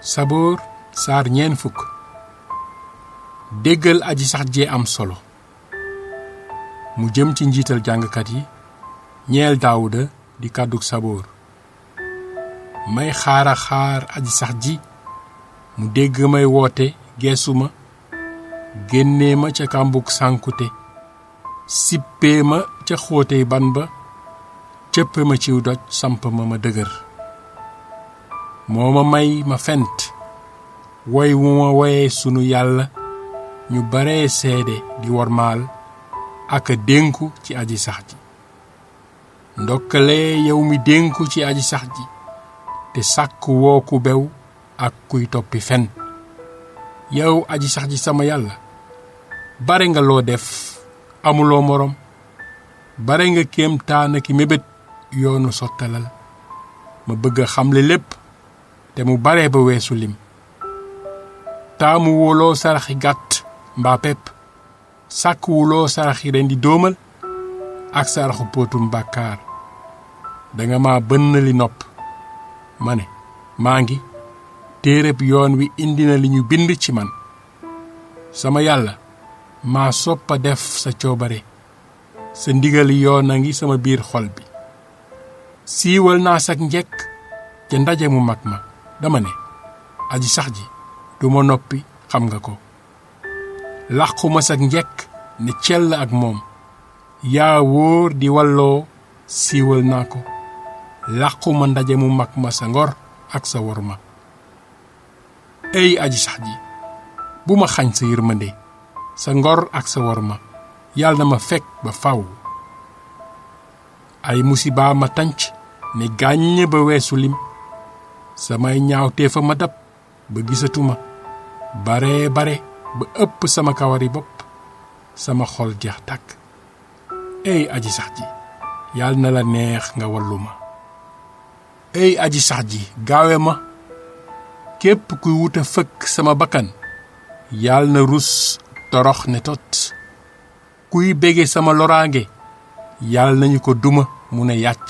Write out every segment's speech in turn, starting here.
Saboor saar ñeen fukk. déggal aji sax jee am solo. mu jëm ci njiital jàngkat yi ñeel Daawuda di kàddug Saboor. may xaar aji sax ji mu dégg may woote geesu ma, génnee ma ca kàmbug sànkute, sippee ma ca xóotey ban ba, cëppe ma ciw doj samp ma dëgër. moo ma may ma fent woy wu ma woyee sunu yàlla, ñu baree seede di wormaal ak dénku ci aji sax ji. ndokkalee yow mi dénku ci aji sax ji te sàkk woo ku bew ak kuy toppi fen. yow aji sax ji sama yàlla, bare nga loo def amuloo morom, bare nga kéemtaan ki mébét yoonu sottalal. ma bëgg a xamle lépp te mu bare ba weesu lim. taamu wuloo saraxi gàtt mbaa pepp, sàkk wuloo saraxi ren di dóomal ak saraxu póotum bàkkaar. danga ma bënn li nopp. ma ne maa ngi téereb yoon wi indi na li ñu bind ci man. sama yàlla, maa soppa def sa coobare, sa ndigali yoon a ngi sama biir xol bi. siiwal naa sak njekk ca ndaje mu mag ma. dama ne aji sax ji duma noppi, xam nga ko. làquma sak njekk ne cell ak moom. yaa wóor di walloo, siiwal naa ko. làquma ndaje mu mag ma sa ngor ak sa worma. ey aji sax ji, bu ma xañ sa yërmande, sa ngor ak sa worma yàlla na ma fekk ba faw. ay musiba ma tànc ne gàññ ba weesu lim. samay ñaawtee fa ma dab ba gisatuma, bare ba ëpp sama kawari bopp. sama xol jeex tàkk. ey aji sax ji, yàlla na la neex nga wallu ma. ey aji sax ji, gaawe ma. képp kuy wuta fëkk sama bakkan yàlla na rus torox ne tot. kuy bége sama loraange yàlla nañu ko duma mu ne yàcc.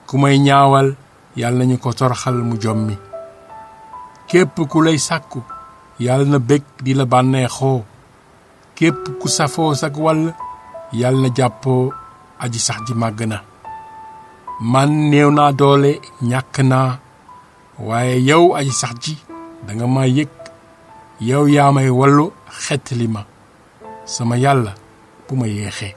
ku may ñaawal yàlla nañu ko toroxal mu jommi. képp ku lay sàkku yàlla na bég di la bànneexoo. képp ku safoo sak wàll yàlla na jàppoo aji sax ji màgg na. man néew naa doole, ñàkk naa, waaye yow aji sax ji danga ma yëg. yow yaa may wallu xettali ma. sama yàlla bu ma yeexee.